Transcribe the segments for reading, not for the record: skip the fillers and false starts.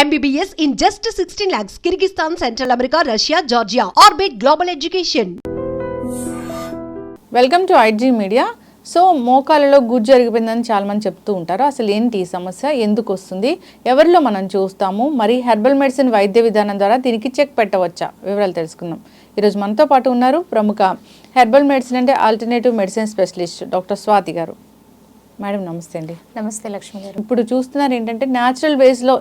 MBBS in just 16 lakhs. Kyrgyzstan, Central America, Russia, Georgia. Orbit Global Education. Welcome to IG media. So మోకాళ్ళలో గుజ్జు జరిగిపోయిందని చాలామంది చెప్తూ ఉంటారు. అసలు ఏంటి ఈ సమస్య, ఎందుకు వస్తుంది, ఎవరిలో మనం చూస్తాము, మరి హెర్బల్ మెడిసిన్ వైద్య విధానం ద్వారా దీనికి చెక్ పెట్టవచ్చా, వివరాలు తెలుసుకుందాం. ఈరోజు మనతో పాటు ఉన్నారు ప్రముఖ హెర్బల్ మెడిసిన్ అంటే alternative medicine specialist doctor Swathi గారు. మేడం నమస్తే అండి. నమస్తే లక్ష్మి గారు. ఇప్పుడు చూస్తున్నారు ఏంటంటే న్యాచురల్ వేస్లో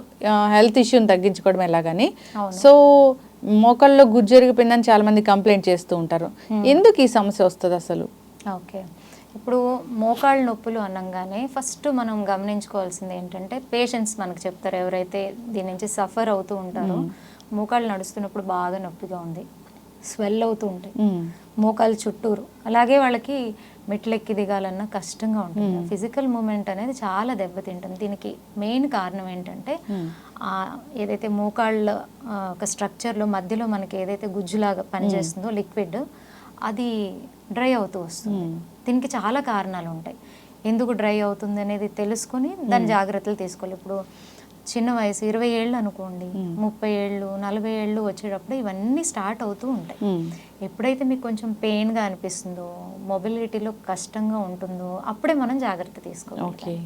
హెల్త్ ఇష్యూని తగ్గించుకోవడం ఎలాగని. సో మోకాళ్ళలో గుజ్జు జరిగిపోయిందని చాలా మంది కంప్లైంట్ చేస్తూ ఉంటారు. ఎందుకు ఈ సమస్య వస్తుంది అసలు? ఓకే, ఇప్పుడు మోకాళ్ళ నొప్పులు అనగానే ఫస్ట్ మనం గమనించుకోవాల్సింది ఏంటంటే పేషెంట్స్ మనకు చెప్తారు, ఎవరైతే దీని నుంచి సఫర్ అవుతూ ఉంటారో మోకాళ్ళు నడుస్తున్నప్పుడు బాగా నొప్పిగా ఉంది, స్వెల్ అవుతూ ఉంటాయి మోకాలు చుట్టూరు, అలాగే వాళ్ళకి మెట్లెక్కి దిగాలన్నా కష్టంగా ఉంటుంది. ఫిజికల్ మూమెంట్ అనేది చాలా దెబ్బతింటుంది. దీనికి మెయిన్ కారణం ఏంటంటే ఏదైతే మోకాళ్ళ ఒక స్ట్రక్చర్లో మధ్యలో మనకి ఏదైతే గుజ్జులాగా పనిచేస్తుందో లిక్విడ్, అది డ్రై అవుతూ వస్తుంది. దీనికి చాలా కారణాలు ఉంటాయి. ఎందుకు డ్రై అవుతుంది అనేది తెలుసుకొని దాని జాగ్రత్తలు తీసుకోవాలి. ఇప్పుడు చిన్న వయసు 20 ఏళ్ళు అనుకోండి, 30 ఏళ్ళు 40 ఏళ్ళు వచ్చేటప్పుడు ఇవన్నీ స్టార్ట్ అవుతూ ఉంటాయి. ఎప్పుడైతే మీకు కొంచెం పెయిన్గా అనిపిస్తుందో, మొబిలిటీలో కష్టంగా ఉంటుందో అప్పుడే మనం జాగ్రత్త తీసుకోవాలి.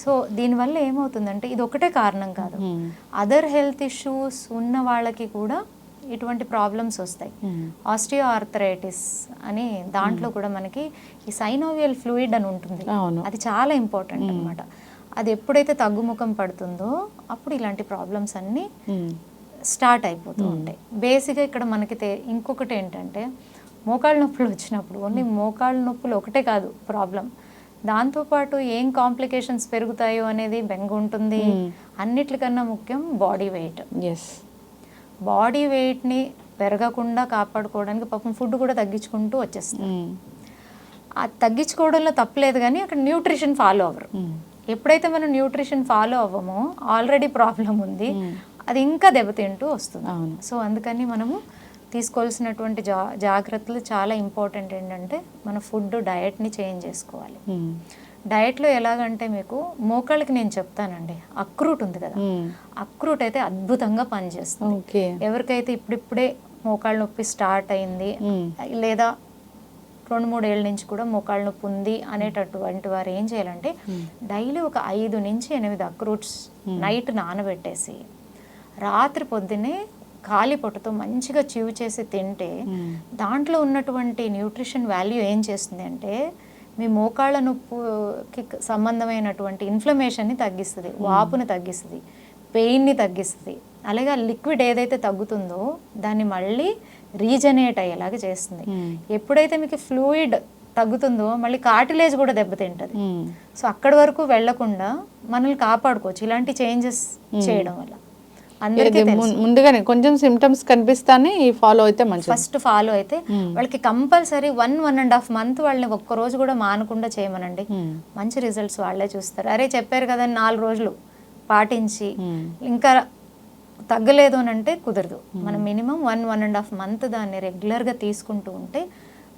సో దీనివల్ల ఏమవుతుందంటే ఇది ఒకటే కారణం కాదు, అదర్ హెల్త్ ఇష్యూస్ ఉన్న వాళ్ళకి కూడా ఇటువంటి ప్రాబ్లమ్స్ వస్తాయి. ఆస్టియో ఆర్థరైటిస్ అని దాంట్లో కూడా మనకి ఈ సైనోవియల్ ఫ్లూయిడ్ అని ఉంటుంది, అది చాలా ఇంపార్టెంట్ అనమాట. అది ఎప్పుడైతే తగ్గుముఖం పడుతుందో అప్పుడు ఇలాంటి ప్రాబ్లమ్స్ అన్నీ స్టార్ట్ అయిపోతూ ఉంటాయి. బేసిక్గా ఇక్కడ మనకి ఇంకొకటి ఏంటంటే మోకాళ్ళ నొప్పులు వచ్చినప్పుడు ఓన్లీ మోకాళ్ళ నొప్పులు ఒకటే కాదు ప్రాబ్లం, దాంతోపాటు ఏం కాంప్లికేషన్స్ పెరుగుతాయో అనేది బెంగ ఉంటుంది. అన్నిటికన్నా ముఖ్యం బాడీ వెయిట్. బాడీ వెయిట్ని పెరగకుండా కాపాడుకోవడానికి పాపం ఫుడ్ కూడా తగ్గించుకుంటూ వచ్చేస్తుంది. అది తగ్గించుకోవడంలో తప్పలేదు, కానీ అక్కడ న్యూట్రిషన్ ఫాలో అవ్వరు. ఎప్పుడైతే మనం న్యూట్రిషన్ ఫాలో అవ్వమో ఆల్రెడీ ప్రాబ్లం ఉంది, అది ఇంకా దెబ్బతింటూ వస్తుంది. సో అందుకని మనము తీసుకోవాల్సినటువంటి జాగ్రత్తలు చాలా ఇంపార్టెంట్. ఏంటంటే మన ఫుడ్ డయట్ని చేంజ్ చేసుకోవాలి. డయట్లో ఎలాగంటే మీకు మోకాళ్ళకి నేను చెప్తానండి, అక్రూట్ ఉంది కదా, అక్రూట్ అయితే అద్భుతంగా పనిచేస్తుంది. ఎవరికైతే ఇప్పుడిప్పుడే మోకాళ్ళ నొప్పి స్టార్ట్ అయింది లేదా 2-3 ఏళ్ళ నుంచి కూడా మోకాళ్ళ నొప్పి ఉంది అనేటటువంటి వారు ఏం చేయాలంటే డైలీ ఒక 5 నుంచి 8 అక్రూట్స్ నైట్ నానబెట్టేసి రాత్రి పొద్దున్నే ఖాళీ పొట్టతో మంచిగా చివ్ చేసి తింటే దాంట్లో ఉన్నటువంటి న్యూట్రిషన్ వాల్యూ ఏం చేస్తుంది అంటే మీ మోకాళ్ళ నొప్పికి సంబంధమైనటువంటి ఇన్ఫ్లమేషన్ని తగ్గిస్తుంది, వాపుని తగ్గిస్తుంది, పెయిన్ని తగ్గిస్తుంది. అలాగే లిక్విడ్ ఏదైతే తగ్గుతుందో దాన్ని మళ్ళీ రీజనరేట్ అయ్యేలాగా చేస్తుంది. ఎప్పుడైతే మీకు ఫ్లూయిడ్ తగ్గుతుందో మళ్ళీ కార్టిలేజ్ కూడా దెబ్బతింటుంది. సో అక్కడి వరకు వెళ్లకుండా మనల్ని కాపాడుకోవచ్చు ఇలాంటి చేంజెస్ చేయడం వల్ల. అందరికీ ముందుగానే కొంచెం సిమ్టమ్స్ కనిపిస్తానే ఫాలో అయితే మంచిది. ఫస్ట్ ఫాలో అయితే వాళ్ళకి కంపల్సరీ 1.5 మంత్ వాళ్ళని ఒక్కరోజు కూడా మానకుండా చేయమనండి, మంచి రిజల్ట్స్ వాళ్ళే చూస్తారు. అరే చెప్పారు కదా 4 రోజులు పాటించి ఇంకా తగ్గలేదు అని అంటే కుదరదు. మనం మినిమం 1.5 మంత్ దాన్ని రెగ్యులర్గా తీసుకుంటూ ఉంటే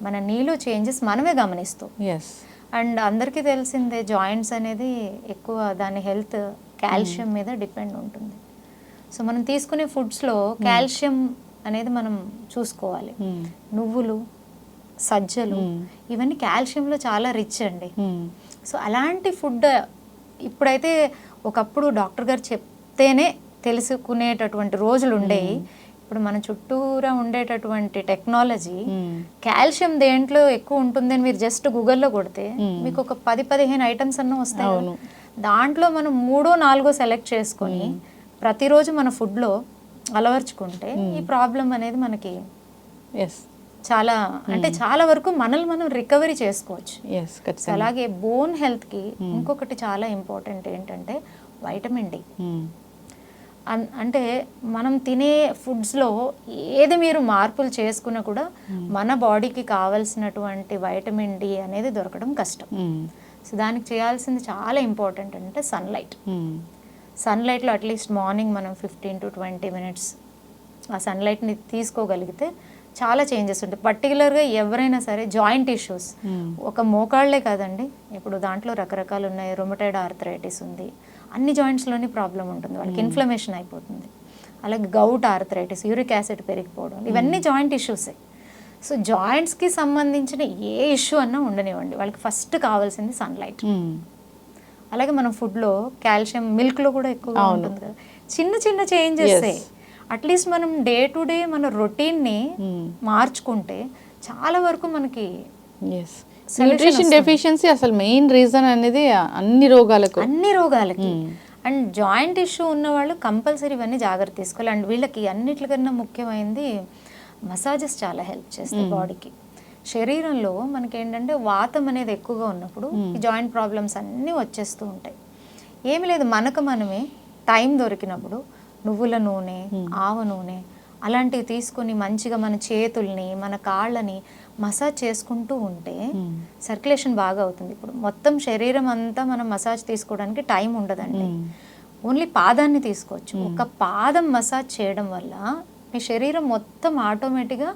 మన నీలో చేంజెస్ మనమే గమనిస్తాం. అండ్ అందరికీ తెలిసిందే జాయింట్స్ అనేది ఎక్కువ దాని హెల్త్ కాల్షియం మీద డిపెండ్ ఉంటుంది. సో మనం తీసుకునే ఫుడ్స్లో కాల్షియం అనేది మనం చూసుకోవాలి. నువ్వులు, సజ్జలు ఇవన్నీ కాల్షియంలో చాలా రిచ్ అండి. సో అలాంటి ఫుడ్ ఇప్పుడైతే ఒకప్పుడు డాక్టర్ గారు చెప్తేనే తెలుసుకునేటటువంటి రోజులు ఉండేవి. ఇప్పుడు మన చుట్టూరా ఉండేటటువంటి టెక్నాలజీ కాల్షియం దేంట్లో ఎక్కువ ఉంటుందని మీరు జస్ట్ గూగుల్లో కొడితే మీకు ఒక 10-15 ఐటమ్స్ అన్న వస్తాయి. దాంట్లో మనం 3-4 సెలెక్ట్ చేసుకొని ప్రతిరోజు మన ఫుడ్లో అలవర్చుకుంటే ఈ ప్రాబ్లం అనేది మనకి చాలా అంటే చాలా వరకు మనల్ని మనం రికవరీ చేసుకోవచ్చు. అలాగే బోన్ హెల్త్కి ఇంకొకటి చాలా ఇంపార్టెంట్ ఏంటంటే వైటమిన్ డి. అంటే మనం తినే ఫుడ్స్లో ఏది మీరు మార్పులు చేసుకున్నా కూడా మన బాడీకి కావాల్సినటువంటి వైటమిన్ డి అనేది దొరకడం కష్టం. సో దానికి చేయాల్సింది చాలా ఇంపార్టెంట్ అంటే సన్లైట్. సన్లైట్లో అట్లీస్ట్ మార్నింగ్ మనం 15-20 మినిట్స్ ఆ సన్లైట్ని తీసుకోగలిగితే చాలా చేంజెస్ ఉంటాయి. పర్టికులర్గా ఎవరైనా సరే జాయింట్ ఇష్యూస్, ఒక మోకాళ్ళే కాదండి, ఇప్పుడు దాంట్లో రకరకాలు ఉన్నాయి. రొమటైడ్ ఆర్థరైటిస్ ఉంది, అన్ని జాయింట్స్లోని ప్రాబ్లం ఉంటుంది వాళ్ళకి, ఇన్ఫ్లమేషన్ అయిపోతుంది. అలాగే గౌట్ ఆర్థరైటిస్, యూరిక్ యాసిడ్ పెరిగిపోవడం, ఇవన్నీ జాయింట్ ఇష్యూసే. సో జాయింట్స్కి సంబంధించిన ఏ ఇష్యూ అన్నా ఉండనివ్వండి, వాళ్ళకి ఫస్ట్ కావాల్సింది సన్లైట్. అలాగే మనం ఫుడ్లో కాల్షియం మిల్క్లో కూడా ఎక్కువగా ఉంటుంది కదా, చిన్న చిన్న చేంజెస్ అట్లీస్ట్ మనం డే టు డే మన రొటీన్ని మార్చుకుంటే చాలా వరకు మనకి న్యూట్రిషన్ డెఫిషియన్సీ అసలు మెయిన్ రీజన్ అనేది అన్ని రోగాలకి. అండ్ జాయింట్ ఇష్యూ ఉన్న వాళ్ళు కంపల్సరీ ఇవన్నీ జాగ్రత్త తీసుకోవాలి. అండ్ వీళ్ళకి అన్నిటికన్నా ముఖ్యమైనది మసాజెస్ చాలా హెల్ప్ చేస్తాయి బాడీకి. శరీరంలో మనకి ఏంటంటే వాతం అనేది ఎక్కువగా ఉన్నప్పుడు ఈ జాయింట్ ప్రాబ్లమ్స్ అన్నీ వచ్చేస్తూ ఉంటాయి. ఏమి లేదు, మనమే టైం దొరికినప్పుడు నువ్వుల నూనె, ఆవ నూనె అలాంటివి తీసుకొని మంచిగా మన చేతుల్ని మన కాళ్ళని మసాజ్ చేసుకుంటూ ఉంటే సర్క్యులేషన్ బాగా అవుతుంది. ఇప్పుడు మొత్తం శరీరం అంతా మనం మసాజ్ తీసుకోవడానికి టైం ఉండదండి, ఓన్లీ పాదాన్ని తీసుకోవచ్చు. ఒక పాదం మసాజ్ చేయడం వల్ల మీ శరీరం మొత్తం ఆటోమేటిక్గా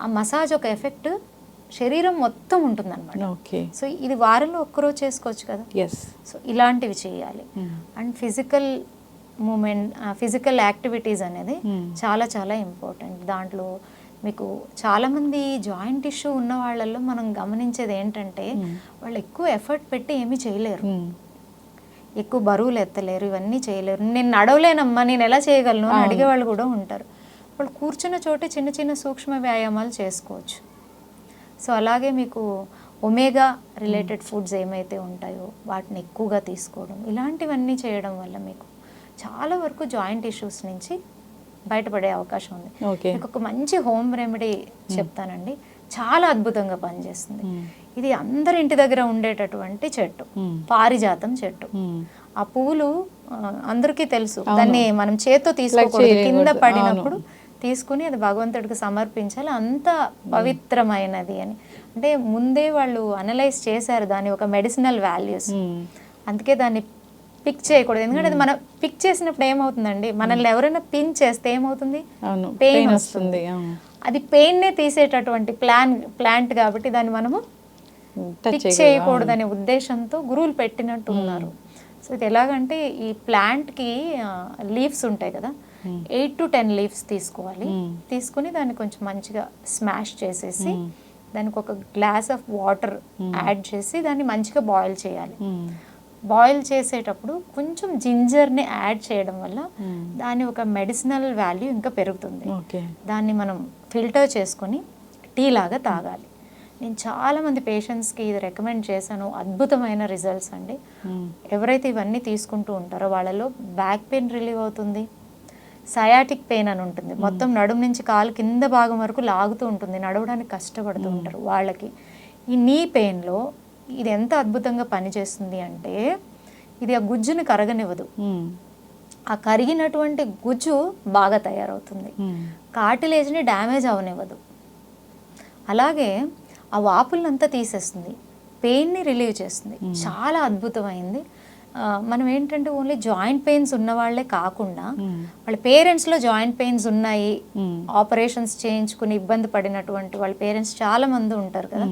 ఆ మసాజ్ ఒక ఎఫెక్ట్ శరీరం మొత్తం ఉంటుంది అనమాట. సో ఇది వారంలో ఒక్కరోజు చేసుకోవచ్చు కదా. సో ఇలాంటివి చేయాలి. And physical movement, physical activities అనేది చాలా చాలా ఇంపార్టెంట్. దాంట్లో మీకు చాలామంది జాయింట్ ఇష్యూ ఉన్న వాళ్ళల్లో మనం గమనించేది ఏంటంటే వాళ్ళు ఎక్కువ ఎఫర్ట్ పెట్టి ఏమీ చేయలేరు, ఎక్కువ బరువులు ఎత్తలేరు, ఇవన్నీ చేయలేరు. నేను నడవలేనమ్మా, నేను ఎలా చేయగలను అని అడిగే వాళ్ళు కూడా ఉంటారు. వాళ్ళు కూర్చున్న చోటే చిన్న చిన్న సూక్ష్మ వ్యాయామాలు చేసుకోవచ్చు. సో అలాగే మీకు ఒమేగా రిలేటెడ్ ఫుడ్స్ ఏమైతే ఉంటాయో వాటిని ఎక్కువగా తీసుకోవడం, ఇలాంటివన్నీ చేయడం వల్ల మీకు చాలా వరకు జాయింట్ ఇష్యూస్ నుంచి బయటపడే అవకాశం ఉంది. మీకు ఒక మంచి హోమ్ రెమెడీ చెప్తానండి, చాలా అద్భుతంగా పనిచేస్తుంది. ఇది అందరి ఇంటి దగ్గర ఉండేటటువంటి చెట్టు, పారిజాతం చెట్టు. ఆ పువ్వులు అందరికీ తెలుసు, దాన్ని మనం చేత్తో తీసుకోకూడదు, కింద పడినప్పుడు తీసుకుని అది భగవంతుడికి సమర్పించాలి, అంత పవిత్రమైనది అని. అంటే ముందే వాళ్ళు అనలైజ్ చేశారు దాని ఒక మెడిసినల్ వాల్యూస్, అందుకే దాన్ని పిక్ చేయకూడదు. ఎందుకంటే అది మనం పిక్ చేసినప్పుడు ఏమవుతుందండి, మనల్ని ఎవరైనా పిన్ చేస్తే ఏమవుతుంది, పెయిన్ వస్తుంది. అది పెయిన్నే తీసేటటువంటి ప్లాంట్ కాబట్టి దాన్ని మనము పిక్ చేయకూడదనే ఉద్దేశంతో గురువులు పెట్టినట్టు ఉన్నారు. సో ఇది ఎలాగంటే ఈ ప్లాంట్కి లీవ్స్ ఉంటాయి కదా, 8 to 10 లీవ్స్ తీసుకోవాలి. తీసుకుని దాన్ని కొంచెం మంచిగా స్మాష్ చేసేసి దానికి ఒక గ్లాస్ ఆఫ్ వాటర్ యాడ్ చేసి దాన్ని మంచిగా బాయిల్ చేయాలి. బాయిల్ చేసేటప్పుడు కొంచెం జింజర్ని యాడ్ చేయడం వల్ల దాని ఒక మెడిసినల్ వాల్యూ ఇంకా పెరుగుతుంది. దాన్ని మనం ఫిల్టర్ చేసుకొని టీ లాగా తాగాలి. నేను చాలామంది పేషెంట్స్కి ఇది రికమెండ్ చేశాను, అద్భుతమైన రిజల్ట్స్ అండి. ఎవరైతే ఇవన్నీ తీసుకుంటూ ఉంటారో వాళ్ళలో బ్యాక్ పెయిన్ రిలీవ్ అవుతుంది, సయాటిక్ పెయిన్ అని ఉంటుంది, మొత్తం నడుము నుంచి కాలు కింద భాగం వరకు లాగుతూ ఉంటుంది, నడవడానికి కష్టపడుతూ ఉంటారు వాళ్ళకి. ఈ నీ పెయిన్లో ఇది ఎంత అద్భుతంగా పనిచేస్తుంది అంటే ఇది ఆ గుజ్జుని కరగనివ్వదు, ఆ కరిగినటువంటి గుజ్జు బాగా తయారవుతుంది, కార్టిలేజ్ని డ్యామేజ్ అవనివ్వదు, అలాగే ఆ వాపులంతా తీసేస్తుంది, పెయిన్ని రిలీవ్ చేస్తుంది. చాలా అద్భుతమైంది. మనం ఏంటంటే ఓన్లీ జాయింట్ పెయిన్స్ ఉన్న వాళ్ళే కాకుండా వాళ్ళ పేరెంట్స్లో జాయింట్ పెయిన్స్ ఉన్నాయి, ఆపరేషన్స్ చేయించుకుని ఇబ్బంది పడినటువంటి వాళ్ళ పేరెంట్స్ చాలా మంది ఉంటారు కదా,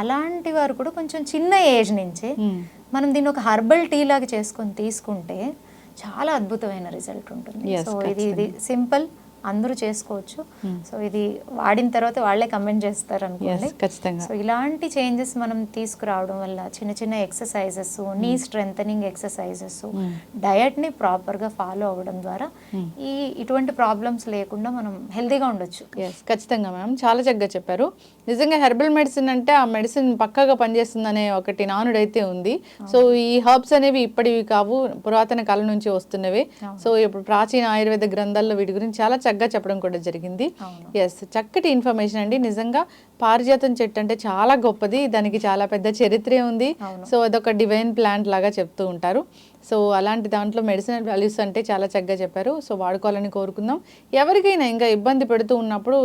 అలాంటి వారు కూడా కొంచెం చిన్న ఏజ్ నుంచే మనం దీన్ని ఒక హర్బల్ టీ లాగా చేసుకొని తీసుకుంటే చాలా అద్భుతమైన రిజల్ట్ ఉంటుంది. సో ఇది సింపుల్, అందరూ చేసుకోవచ్చు. సో ఇది వాడిన తర్వాత వాళ్ళే కమెంట్ చేస్తారు అనుకోండి. సో ఇలాంటి చేంజెస్ మనం తీసుకురావడం వల్ల చిన్న చిన్న ఎక్సర్సైజెస్, నీ స్ట్రెంథనింగ్ ఎక్సర్సైజెస్, డయట్ని ప్రాపర్గా ఫాలో అవ్వడం ద్వారా ఇటువంటి ప్రాబ్లమ్స్ లేకుండా మనం హెల్తీగా ఉండొచ్చు. ఖచ్చితంగా మ్యామ్, చాలా చక్కగా చెప్పారు. నిజంగా హెర్బల్ మెడిసిన్ అంటే ఆ మెడిసిన్ పక్కాగా పనిచేస్తుందనే ఒకటి నానుడైతే ఉంది. సో ఈ హర్బ్స్ అనేవి ఇప్పటివి కావు, పురాతన కాలం నుంచి వస్తున్నవి. సో ఇప్పుడు ప్రాచీన ఆయుర్వేద గ్రంథాల్లో వీటి గురించి చాలా చక్కగా చెప్పడం కూడా జరిగింది. ఎస్, చక్కటి ఇన్ఫర్మేషన్ అండి. నిజంగా పారిజాతం చెట్టు అంటే చాలా గొప్పది, దానికి చాలా పెద్ద చరిత్రే ఉంది. సో అదొక డివైన్ ప్లాంట్ లాగా చెప్తూ ఉంటారు. సో అలాంటి దాంట్లో మెడిసినల్ వాల్యూస్ అంటే చాలా చక్కగా చెప్పారు. సో వాడుకోవాలని కోరుకుందాం. ఎవరికైనా ఇంకా ఇబ్బంది పెడుతూ ఉన్నప్పుడు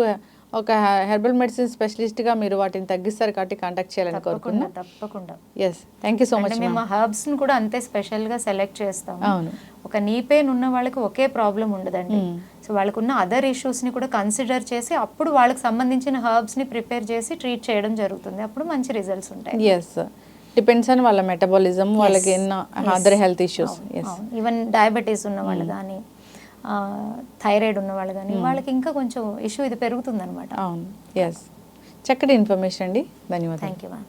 ఒక హెర్బల్ మెడిసిన్ స్పెషలిస్ట్గా మీరు వాటిని తగ్గిస్తారు కాబట్టి కాంటాక్ట్ చేయాలని కోరుకుంటున్నాం. తప్పకుండా. Yes, thank you so much. మేము హర్బ్స్ని కూడా అంతే స్పెషల్గా సెలెక్ట్ చేస్తాం. అవును, ఒక నీ పెయిన్ ఉన్న వాళ్ళకి ఒకే ప్రాబ్లం ఉండదండి. సో వాళ్ళకున్న అదర్ ఇష్యూస్ని కూడా కన్సిడర్ చేసి అప్పుడు వాళ్ళకి సంబంధించిన హర్బ్స్ని ప్రిపేర్ చేసి ట్రీట్ చేయడం జరుగుతుంది. అప్పుడు మంచి రిజల్ట్స్ ఉంటాయి. ఎస్, డిపెండ్స్ ఆన్ వాళ్ళ మెటబాలిజం, వాళ్ళకి ఎన్నో other health issues. Even diabetes ఉన్న వాళ్ళు కానీ థైరాయిడ్ ఉన్న వాళ్ళు కానీ వాళ్ళకి ఇంకా కొంచెం ఇష్యూ ఇది పెరుగుతుంది అనమాట. అవును, ఎస్. చక్కటి ఇన్ఫర్మేషన్ అండి, ధన్యవాదాలు. Thank you ma'am.